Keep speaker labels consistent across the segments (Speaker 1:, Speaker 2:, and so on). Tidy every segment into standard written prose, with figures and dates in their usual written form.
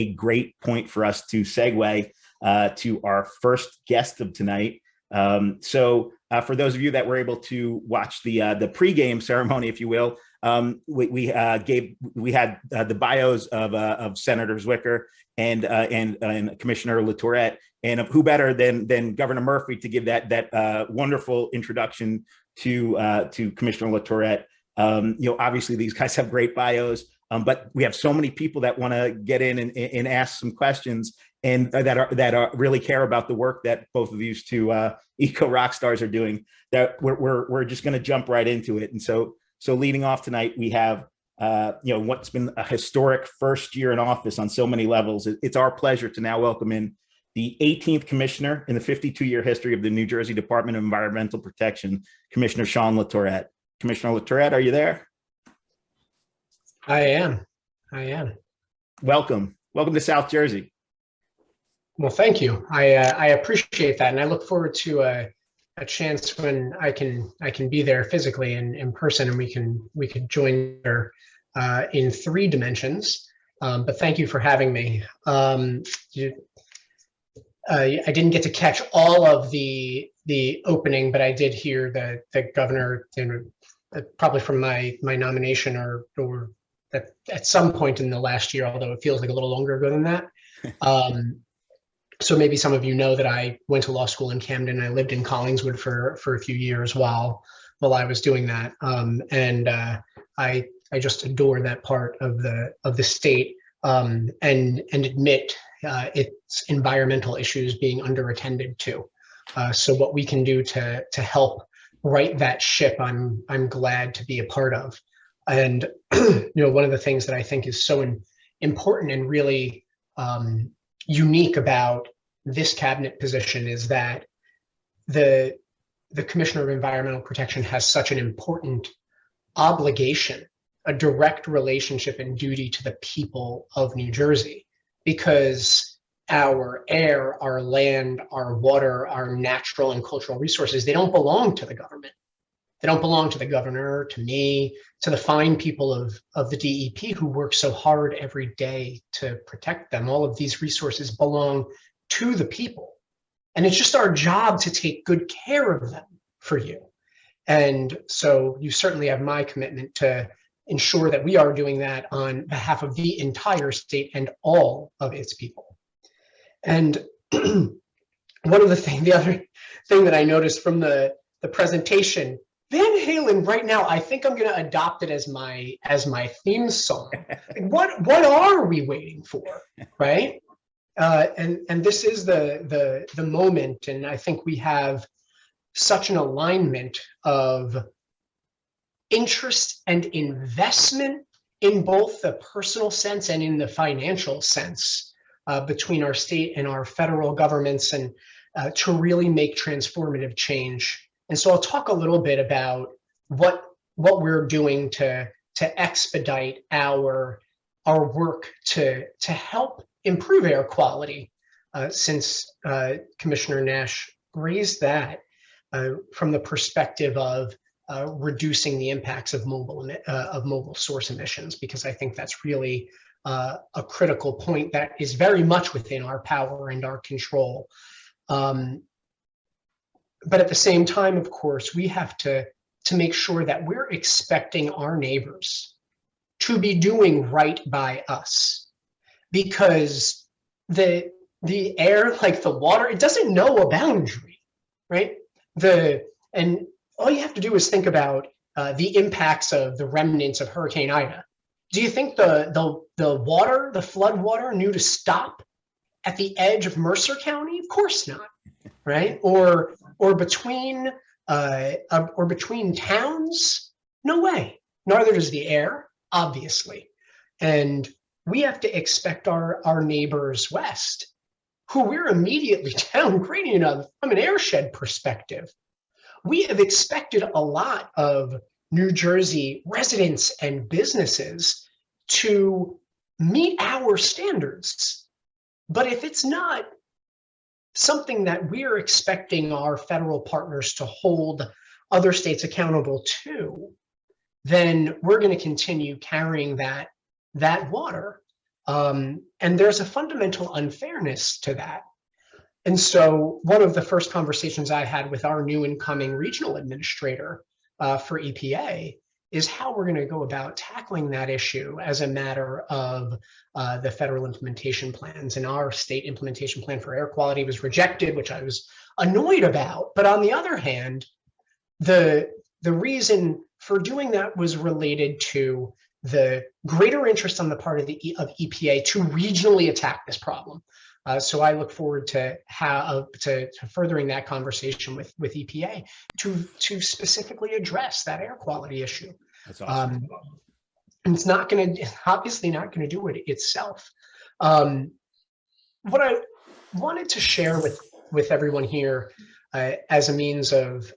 Speaker 1: a great point for us to segue to our first guest of tonight. For those of you that were able to watch the pregame ceremony, if you will, we had the bios of Senator Zwicker and Commissioner LaTourette, and who better than Governor Murphy to give that wonderful introduction to Commissioner LaTourette. Obviously these guys have great bios, but we have so many people that want to get in and ask some questions, and that really care about the work that both of these two eco rock stars are doing. That we're just going to jump right into it. And so leading off tonight, we have what's been a historic first year in office on so many levels. It's our pleasure to now welcome in the 18th commissioner in the 52-year history of the New Jersey Department of Environmental Protection, Commissioner Shawn LaTourette. Commissioner LaTourette, are you there?
Speaker 2: I am.
Speaker 1: Welcome to South Jersey.
Speaker 2: Well, thank you. I appreciate that, and I look forward to a chance when I can be there physically and in person, and we can join there in 3 dimensions. But thank you for having me. I didn't get to catch all of the opening, but I did hear that the governor, probably from my nomination or at some point in the last year, although it feels like a little longer ago than that. So maybe some of you know that I went to law school in Camden. I lived in Collingswood for a few years while I was doing that, and I just adore that part of the state, and admit its environmental issues being underattended to. So what we can do to help right that ship, I'm glad to be a part of. And one of the things that I think is so important and really unique about this cabinet position is that the Commissioner of Environmental Protection has such an important obligation, a direct relationship and duty to the people of New Jersey, because our air, our land, our water, our natural and cultural resources, they don't belong to the government. They don't belong to the governor, to me, to the fine people of the DEP who work so hard every day to protect them. All of these resources belong to the people. And it's just our job to take good care of them for you. And so you certainly have my commitment to ensure that we are doing that on behalf of the entire state and all of its people. And the other thing that I noticed from the presentation, Van Halen right now, I think I'm going to adopt it as my theme song. What are we waiting for, right? And this is the moment, and I think we have such an alignment of interest and investment in both the personal sense and in the financial sense between our state and our federal governments, and to really make transformative change. And so I'll talk a little bit about what we're doing to expedite our work to help improve air quality, since Commissioner Nash raised that from the perspective of reducing the impacts of mobile source emissions, because I think that's really a critical point that is very much within our power and our control. But at the same time, of course, we have to make sure that we're expecting our neighbors to be doing right by us, because the air, like the water, it doesn't know a boundary, right? And all you have to do is think about the impacts of the remnants of Hurricane Ida. Do you think the water, the flood water, knew to stop at the edge of Mercer County? Of course not, right? Or between towns? No way. Neither does the air, obviously. And we have to expect our neighbors west, who we're immediately downgrading from an airshed perspective. We have expected a lot of New Jersey residents and businesses to meet our standards. But if it's not something that we're expecting our federal partners to hold other states accountable to, then we're going to continue carrying that water And there's a fundamental unfairness to that. And so one of the first conversations I had with our new incoming regional administrator for EPA is how we're going to go about tackling that issue as a matter of the federal implementation plans. And our state implementation plan for air quality was rejected, which I was annoyed about. But on the other hand, the reason for doing that was related to the greater interest on the part of EPA to regionally attack this problem. So I look forward to furthering that conversation with EPA to specifically address that air quality issue.
Speaker 1: That's awesome.
Speaker 2: And it's obviously not going to do it itself. What I wanted to share with everyone here as a means of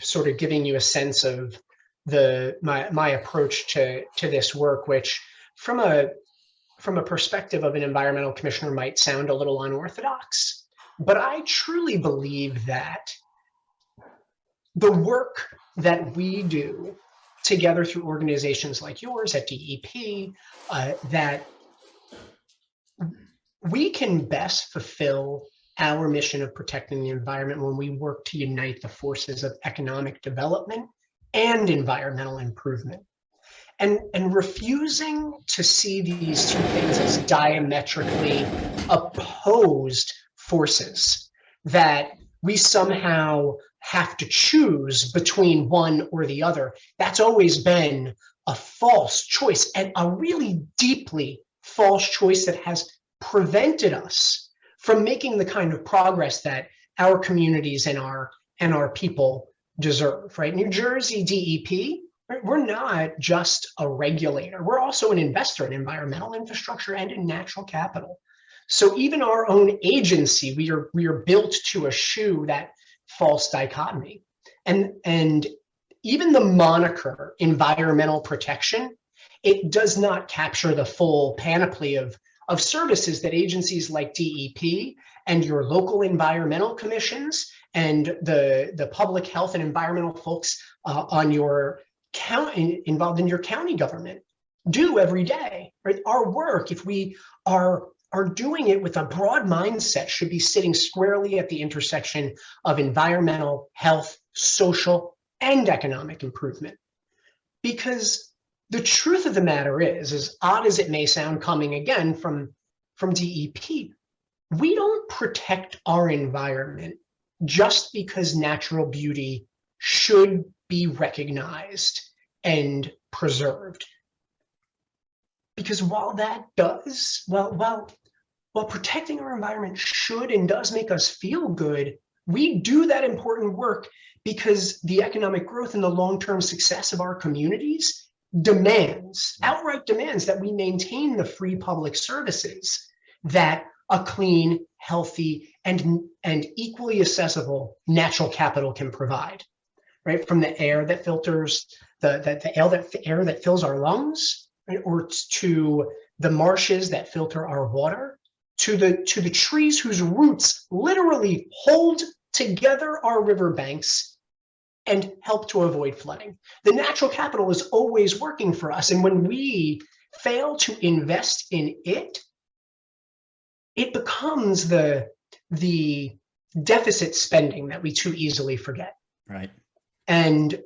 Speaker 2: sort of giving you a sense of my approach to this work, which from a perspective of an environmental commissioner might sound a little unorthodox, but I truly believe that the work that we do together through organizations like yours at DEP, that we can best fulfill our mission of protecting the environment when we work to unite the forces of economic development and environmental improvement. And refusing to see these two things as diametrically opposed forces, that we somehow have to choose between one or the other, that's always been a false choice, and a really deeply false choice that has prevented us from making the kind of progress that our communities and our people deserve, right? New Jersey DEP, right? We're not just a regulator. We're also an investor in environmental infrastructure and in natural capital. So even our own agency, we are built to eschew that false dichotomy. And even the moniker environmental protection, it does not capture the full panoply of services that agencies like DEP and your local environmental commissions and the public health and environmental folks on your county, involved in your county government, do every day, right? Our work, if we are doing it with a broad mindset, should be sitting squarely at the intersection of environmental, health, social, and economic improvement. Because the truth of the matter is, as odd as it may sound coming again from DEP, we don't protect our environment just because natural beauty should be recognized and preserved. Because while that does, while protecting our environment should and does make us feel good, we do that important work because the economic growth and the long-term success of our communities outright demands that we maintain the free public services that a clean, healthy, and equally accessible natural capital can provide, right? From the air that filters, the air that fills our lungs, right? Or to the marshes that filter our water, to the trees whose roots literally hold together our riverbanks and help to avoid flooding. The natural capital is always working for us. And when we fail to invest in it, it becomes the deficit spending that we too easily forget.
Speaker 1: Right.
Speaker 2: And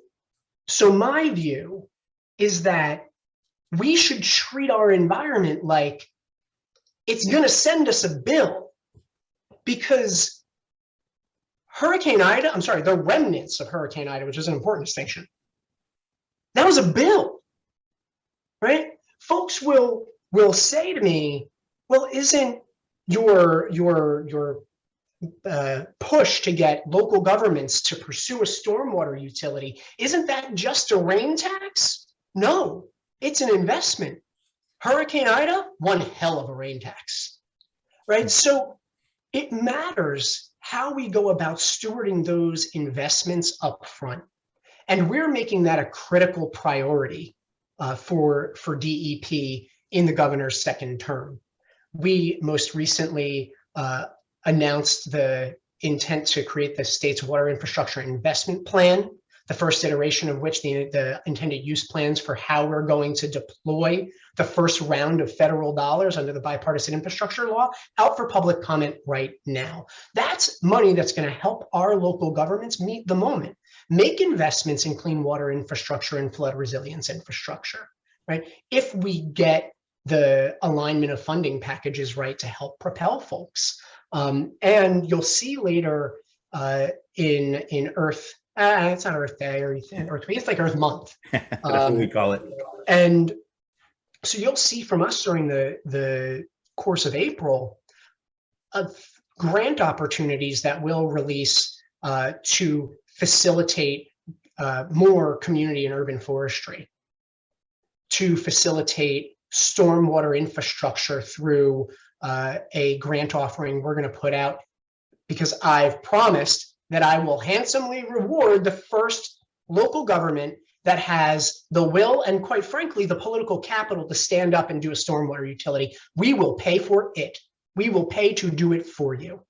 Speaker 2: so my view is that we should treat our environment like it's going to send us a bill, because the remnants of Hurricane Ida, which is an important distinction, that was a bill, right? Folks will say to me, well, isn't your push to get local governments to pursue a stormwater utility, isn't that just a rain tax? No, it's an investment. Hurricane Ida, one hell of a rain tax, right? So it matters how we go about stewarding those investments up front. And we're making that a critical priority for DEP in the governor's second term. We most recently announced the intent to create the state's water infrastructure investment plan the first iteration of which the intended use plans for how we're going to deploy the first round of federal dollars under the bipartisan infrastructure law out for public comment right now. That's money that's going to help our local governments meet the moment, make investments in clean water infrastructure and flood resilience infrastructure, right? If we get the alignment of funding packages right to help propel folks. And you'll see later in Earth, it's not Earth Day or Earth Week, it's like Earth Month.
Speaker 1: That's what we call it.
Speaker 2: And so you'll see from us during the course of April, grant opportunities that will release to facilitate more community and urban forestry, to facilitate stormwater infrastructure through a grant offering we're going to put out, because I've promised that I will handsomely reward the first local government that has the will and, quite frankly, the political capital to stand up and do a stormwater utility. We will pay for it. We will pay to do it for you.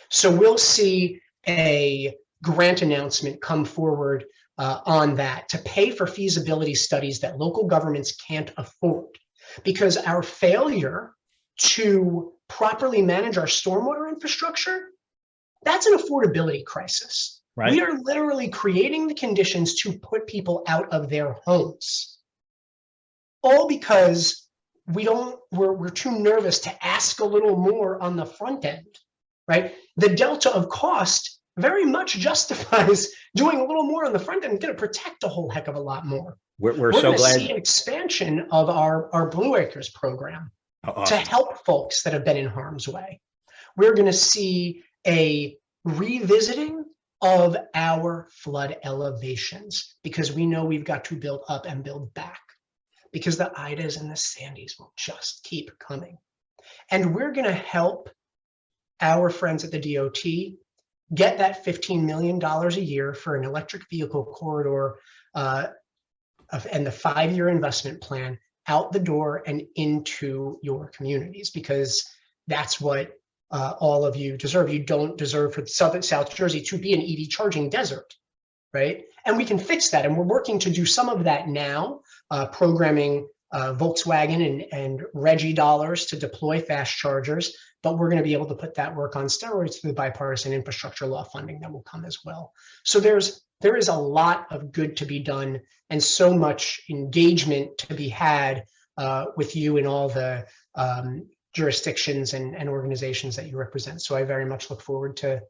Speaker 2: So we'll see a grant announcement come forward on that to pay for feasibility studies that local governments can't afford, because our failure to properly manage our stormwater infrastructure, that's an affordability crisis. Right. We are literally creating the conditions to put people out of their homes, all because we're too nervous to ask a little more on the front end, right? The delta of cost very much justifies doing a little more on the front end, going to protect a whole heck of a lot more.
Speaker 1: We're so glad.
Speaker 2: See an expansion of our Blue Acres program
Speaker 1: awesome.
Speaker 2: To help folks that have been in harm's way. We're going to see a revisiting of our flood elevations, because we know we've got to build up and build back, because the Idas and the Sandys will just keep coming. And we're going to help our friends at the DOT get that $15 million a year for an electric vehicle corridor and the 5-year investment plan out the door and into your communities, because that's what all of you deserve. You don't deserve for South Jersey to be an EV charging desert, right? And we can fix that. And we're working to do some of that now, programming Volkswagen and Reggie dollars to deploy fast chargers. But we're going to be able to put that work on steroids through the bipartisan infrastructure law funding that will come as well. So there is a lot of good to be done and so much engagement to be had with you and all the jurisdictions and organizations that you represent. So I very much look forward to